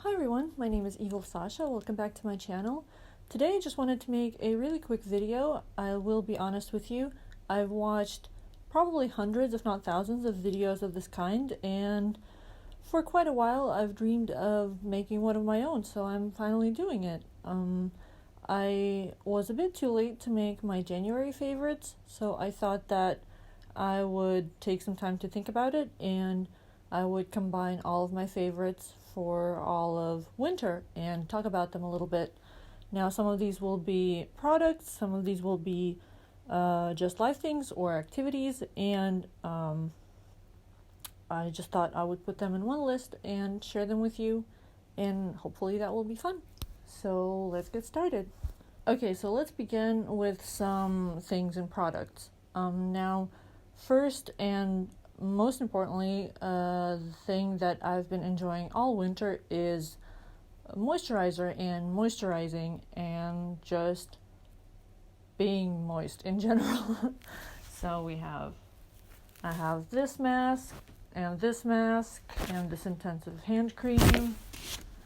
Hi everyone, my name is Evil Sasha. Welcome back to my channel. Today I just wanted to make a really quick video. I will be honest with you, I've watched probably hundreds if not thousands of videos of this kind, and for quite a while I've dreamed of making one of my own, so I'm finally doing it. I was a bit too late to make my January favorites, so I thought that I would take some time to think about it and I would combine all of my favorites for all of winter and talk about them a little bit. Now, some of these will be products, some of these will be just life things or activities, and I just thought I would put them in one list and share them with you, and hopefully that will be fun. So let's get started. Okay, so let's begin with some things and products. Now, first and most importantly, the thing that I've been enjoying all winter is moisturizer and moisturizing and just being moist in general. So I have this mask and this intensive hand cream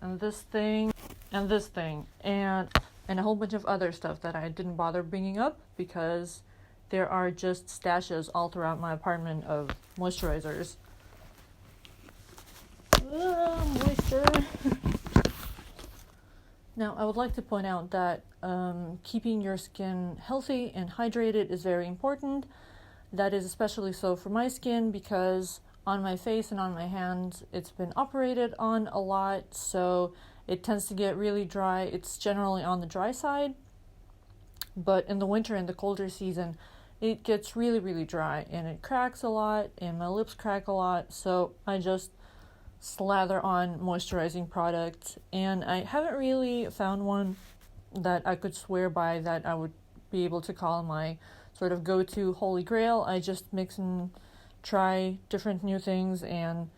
and this thing and this thing and a whole bunch of other stuff that I didn't bother bringing up because there are just stashes all throughout my apartment of moisturizers. Moisture. Now, I would like to point out that keeping your skin healthy and hydrated is very important. That is especially so for my skin because on my face and on my hands it's been operated on a lot, so it tends to get really dry. It's generally on the dry side, but in the winter and the colder season it gets really, really dry and it cracks a lot and my lips crack a lot, so I just slather on moisturizing products, and I haven't really found one that I could swear by that I would be able to call my sort of go-to holy grail. I just mix and try different new things and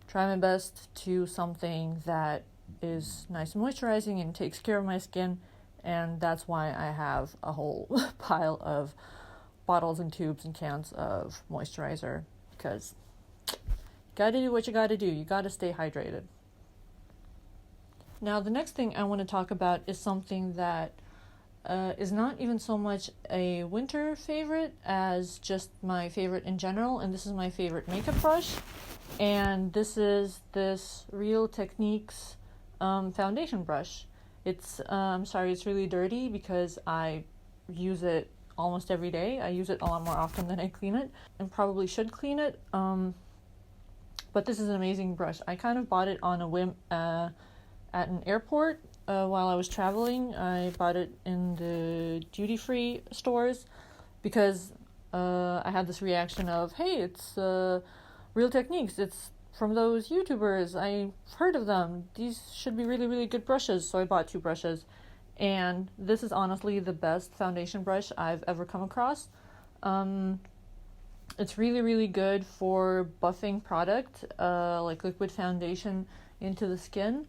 try my best to something that is nice and moisturizing and takes care of my skin, and that's why I have a whole pile of bottles and tubes and cans of moisturizer, because you gotta do what you gotta do. You gotta stay hydrated. Now, the next thing I want to talk about is something that is not even so much a winter favorite as just my favorite in general, and this is my favorite makeup brush, and this is this Real Techniques foundation brush. It's it's really dirty because I use it almost every day. I use it a lot more often than I clean it, and probably should clean it. But this is an amazing brush. I kind of bought it on a whim at an airport while I was traveling. I bought it in the duty-free stores because I had this reaction of, hey, it's Real Techniques. It's from those YouTubers. I've heard of them. These should be really, really good brushes. So I bought 2 brushes. And this is honestly the best foundation brush I've ever come across. It's really, really good for buffing product, like liquid foundation into the skin.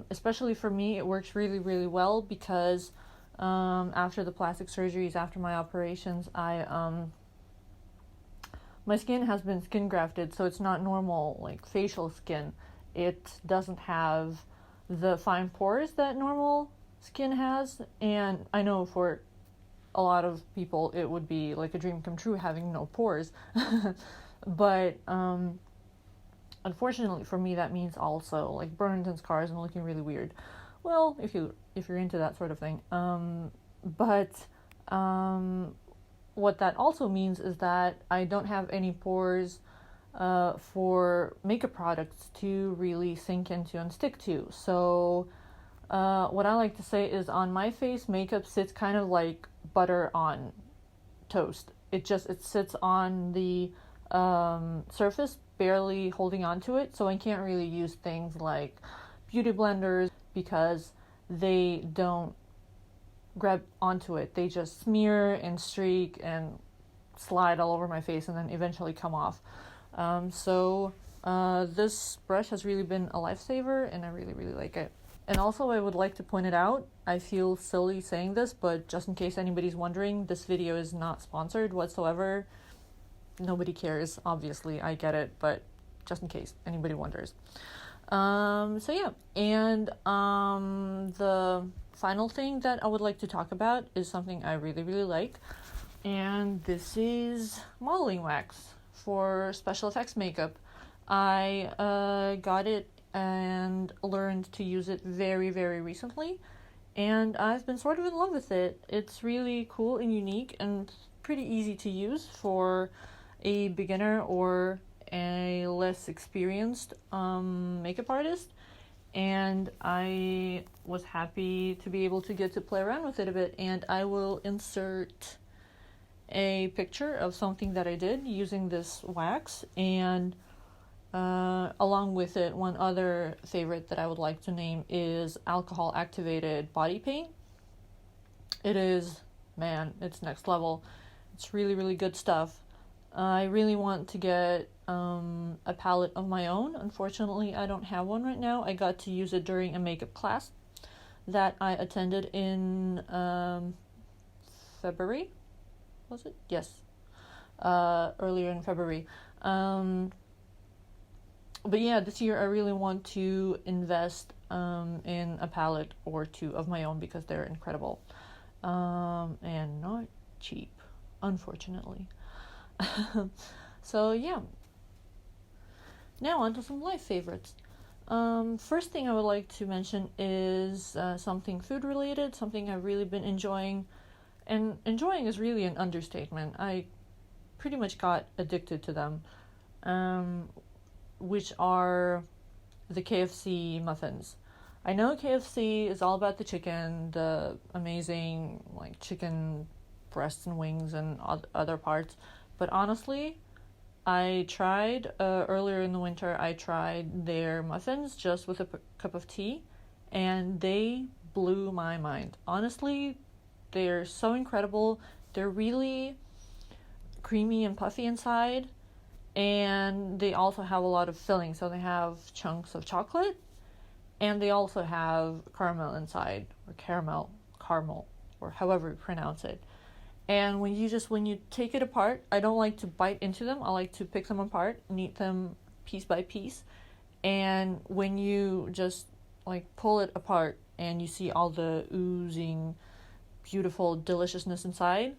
Especially for me, it works really, really well because after the plastic surgeries, after my operations, my skin has been skin grafted, so it's not normal like facial skin. It doesn't have the fine pores that normal skin has, and I know for a lot of people it would be like a dream come true having no pores. But unfortunately for me that means also like burns and scars and looking really weird. Well, if you're into that sort of thing. But what that also means is that I don't have any pores for makeup products to really sink into and stick to. So what I like to say is on my face, makeup sits kind of like butter on toast. It sits on the surface, barely holding onto it, so I can't really use things like beauty blenders because they don't grab onto it. They just smear and streak and slide all over my face and then eventually come off. So this brush has really been a lifesaver, and I really, really like it. And also, I would like to point it out, I feel silly saying this, but just in case anybody's wondering, this video is not sponsored whatsoever. Nobody cares, obviously, I get it, but just in case anybody wonders. So yeah, and the final thing that I would like to talk about is something I really, really like, and this is modeling wax for special effects makeup. I got it and learned to use it very, very recently, and I've been sort of in love with it. It's really cool and unique and pretty easy to use for a beginner or a less experienced makeup artist, and I was happy to be able to get to play around with it a bit, and I will insert a picture of something that I did using this wax, and along with it, one other favorite that I would like to name is alcohol activated body paint. It is, man, it's next level. It's really, really good stuff. I really want to get a palette of my own. Unfortunately, I don't have one right now. I got to use it during a makeup class that I attended in February. Was it? Yes. Earlier in February. But yeah, this year I really want to invest in a palette or two of my own because they're incredible. And not cheap, unfortunately. So yeah. Now on to some life favorites. First thing I would like to mention is something food related, something I've really been enjoying. And enjoying is really an understatement. I pretty much got addicted to them, which are the KFC muffins. I know KFC is all about the chicken, the amazing like chicken breasts and wings and other parts, but honestly, I tried earlier in the winter. I tried their muffins just with a cup of tea, and they blew my mind. Honestly, they're so incredible. They're really creamy and puffy inside, and they also have a lot of filling. So they have chunks of chocolate, and they also have caramel inside, or caramel, or however you pronounce it. And when you take it apart, I don't like to bite into them. I like to pick them apart and eat them piece by piece. And when you just like pull it apart and you see all the oozing, beautiful deliciousness inside,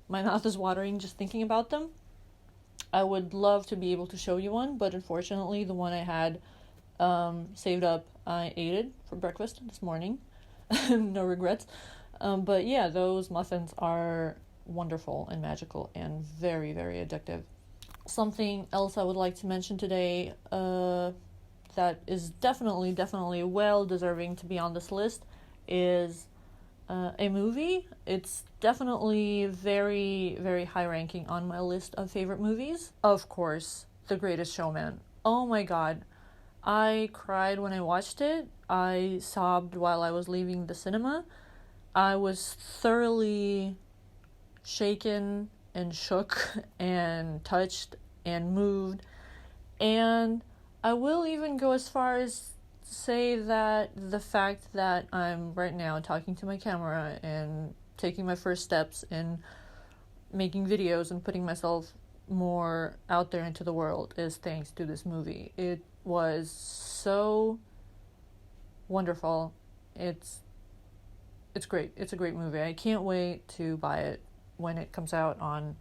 my mouth is watering just thinking about them. I would love to be able to show you one, but unfortunately the one I had saved up, I ate it for breakfast this morning. No regrets. But yeah, those muffins are wonderful and magical and very, very addictive. Something else I would like to mention today that is definitely well deserving to be on this list is a movie. It's definitely very, very high ranking on my list of favorite movies. Of course, The Greatest Showman. Oh my god. I cried when I watched it. I sobbed while I was leaving the cinema. I was thoroughly shaken and shook and touched and moved. And I will even go as far as say that the fact that I'm right now talking to my camera and taking my first steps in making videos and putting myself more out there into the world is thanks to this movie. It was so wonderful. It's great. It's a great movie. I can't wait to buy it when it comes out on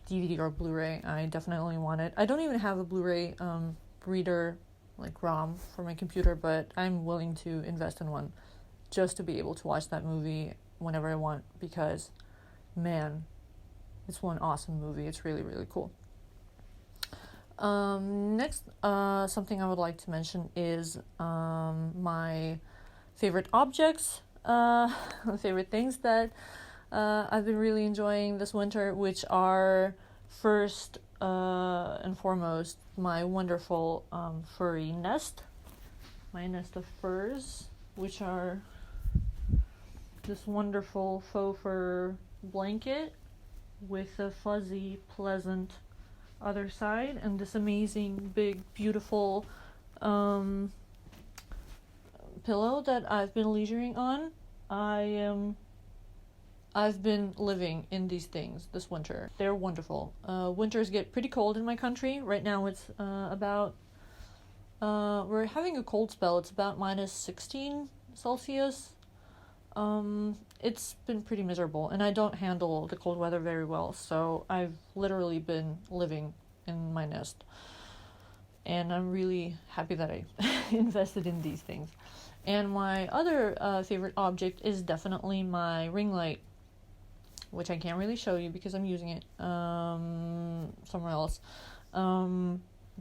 DVD or Blu-ray. I definitely want it. I don't even have a Blu-ray reader, like ROM, for my computer, but I'm willing to invest in one just to be able to watch that movie whenever I want, because, man, it's one awesome movie. It's really, really cool. Next, something I would like to mention is my favorite objects, favorite things that I've been really enjoying this winter, which are first and foremost my wonderful furry nest, my nest of furs, which are this wonderful faux fur blanket with a fuzzy, pleasant other side, and this amazing, big, beautiful pillow that I've been leisuring on. I've been living in these things this winter. They're wonderful. Winters get pretty cold in my country. Right now it's about we're having a cold spell. It's about -16 Celsius. It's been pretty miserable, and I don't handle the cold weather very well, so I've literally been living in my nest. And I'm really happy that I invested in these things. And my other favorite object is definitely my ring light, which I can't really show you because I'm using it somewhere else.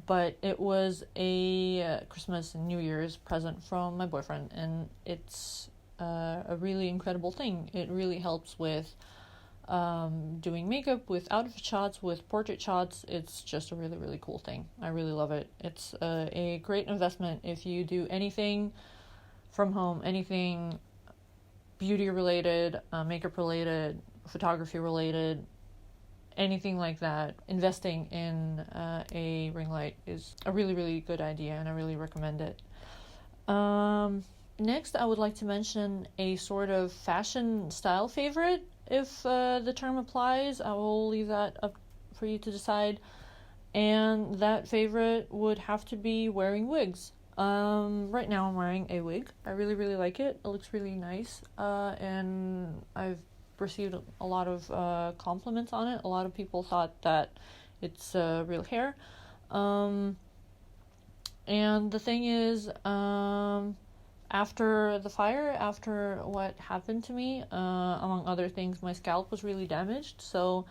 But it was a Christmas and New Year's present from my boyfriend, and it's a really incredible thing. It really helps with doing makeup, with outfit shots, with portrait shots. It's just a really, really cool thing. I really love it. It's a great investment if you do anything from home, anything beauty related, makeup related, photography related, anything like that. Investing in a ring light is a really, really good idea, and I really recommend it. Next, I would like to mention a sort of fashion style favorite. If the term applies, I will leave that up for you to decide. And that favorite would have to be wearing wigs. Right now I'm wearing a wig. I really, really like it. It looks really nice. And I've received a lot of compliments on it. A lot of people thought that it's real hair. And the thing is, after the fire, after what happened to me, among other things, my scalp was really damaged. So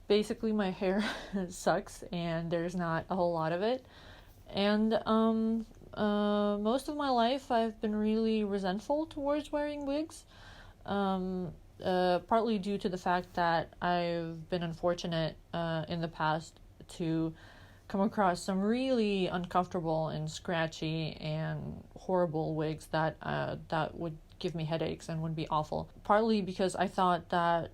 basically my hair sucks, and there's not a whole lot of it. And most of my life I've been really resentful towards wearing wigs. Partly due to the fact that I've been unfortunate in the past to come across some really uncomfortable and scratchy and horrible wigs that would give me headaches and would be awful. Partly because I thought that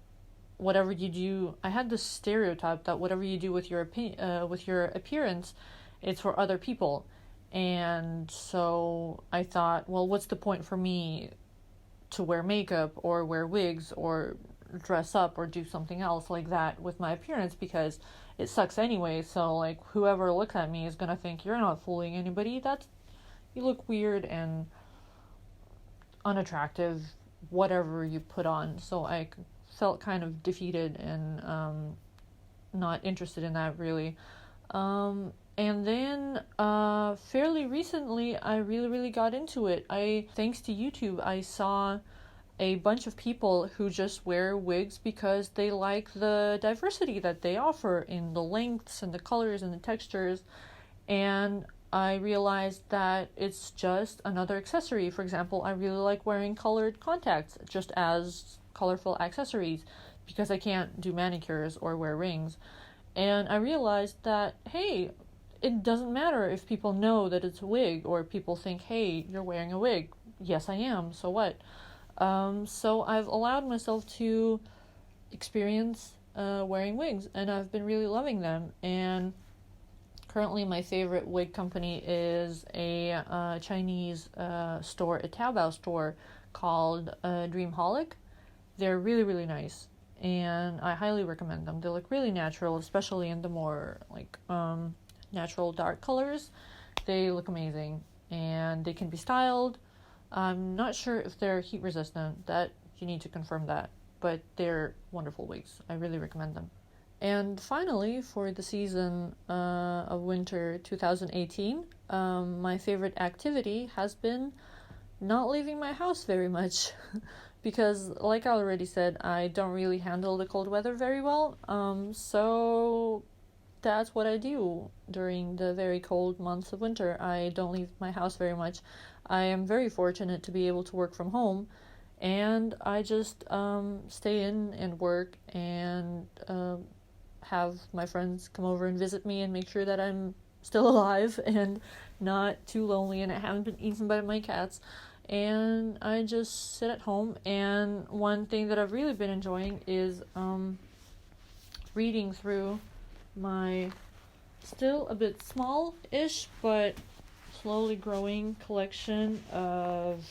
whatever you do, I had this stereotype that whatever you do with your appearance, it's for other people. And so I thought, well, what's the point for me to wear makeup or wear wigs or dress up or do something else like that with my appearance, because it sucks anyway. So like whoever looks at me is gonna think you're not fooling anybody. You look weird and unattractive, whatever you put on. So I felt kind of defeated and not interested in that really. And then fairly recently I really, really got into it. Thanks to YouTube, I saw a bunch of people who just wear wigs because they like the diversity that they offer in the lengths and the colors and the textures. And I realized that it's just another accessory. For example, I really like wearing colored contacts just as colorful accessories because I can't do manicures or wear rings. And I realized that, hey, it doesn't matter if people know that it's a wig or people think, hey, you're wearing a wig. Yes, I am. So what? So I've allowed myself to experience wearing wigs, and I've been really loving them. And currently my favorite wig company is a Chinese store, a Taobao store called Dreamholic. They're really, really nice, and I highly recommend them. They look really natural, especially in the more like natural dark colors. They look amazing, and they can be styled. I'm not sure if they're heat resistant. That you need to confirm that, but they're wonderful wigs. I really recommend them. And finally, for the season of winter 2018, my favorite activity has been not leaving my house very much because, like I already said, I don't really handle the cold weather very well. So that's what I do during the very cold months of winter. I don't leave my house very much. I am very fortunate to be able to work from home, and I just stay in and work and have my friends come over and visit me and make sure that I'm still alive and not too lonely and I haven't been eaten by my cats. And I just sit at home, and one thing that I've really been enjoying is reading through my still a bit small-ish but slowly growing collection of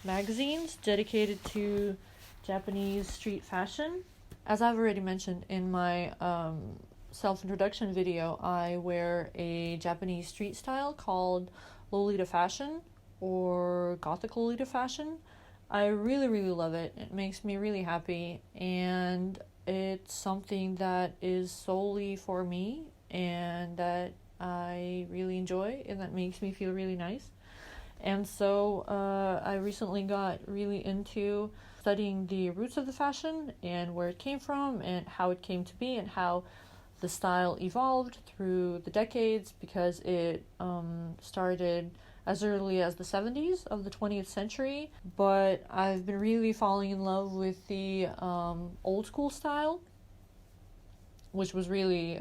magazines dedicated to Japanese street fashion. As I've already mentioned in my self-introduction video, I wear a Japanese street style called Lolita fashion or Gothic Lolita fashion. I really, really love it. It makes me really happy, and it's something that is solely for me and that I really enjoy and that makes me feel really nice. And so I recently got really into studying the roots of the fashion and where it came from and how it came to be and how the style evolved through the decades, because it started as early as the 70s of the 20th century. But I've been really falling in love with the old school style, which was really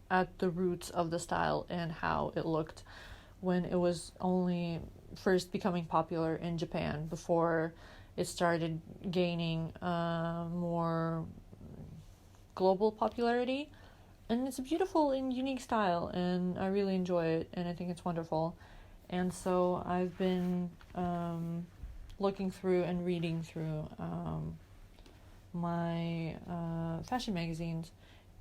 at the roots of the style and how it looked when it was only first becoming popular in Japan before it started gaining more global popularity. And it's a beautiful and unique style, and I really enjoy it, and I think it's wonderful. And so I've been looking through and reading through my fashion magazines,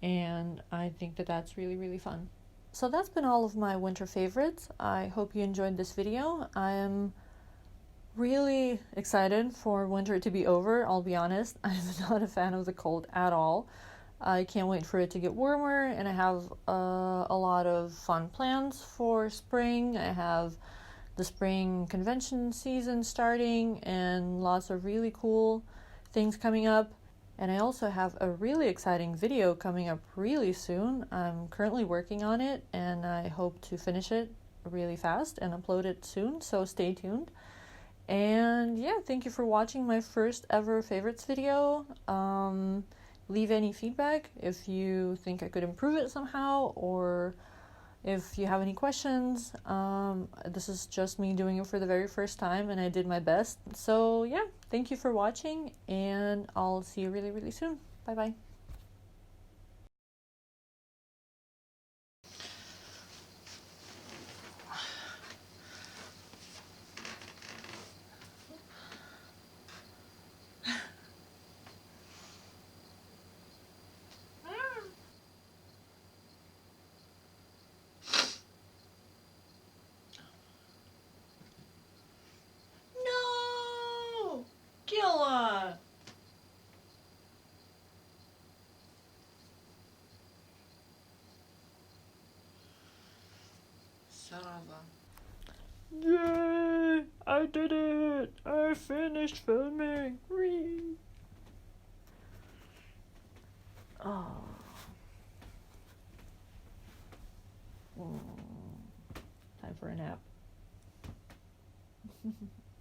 and I think that that's really, really fun. So that's been all of my winter favorites. I hope you enjoyed this video. I am really excited for winter to be over, I'll be honest. I'm not a fan of the cold at all. I can't wait for it to get warmer, and I have a lot of fun plans for spring. I have the spring convention season starting and lots of really cool things coming up. And I also have a really exciting video coming up really soon. I'm currently working on it, and I hope to finish it really fast and upload it soon, so stay tuned. And yeah, thank you for watching my first ever favorites video. Leave any feedback if you think I could improve it somehow, or if you have any questions. This is just me doing it for the very first time, and I did my best. So yeah, thank you for watching, and I'll see you really, really soon. Bye bye. No! Gilla! Yay! I did it! I finished filming! Whee! Oh. Time for a nap.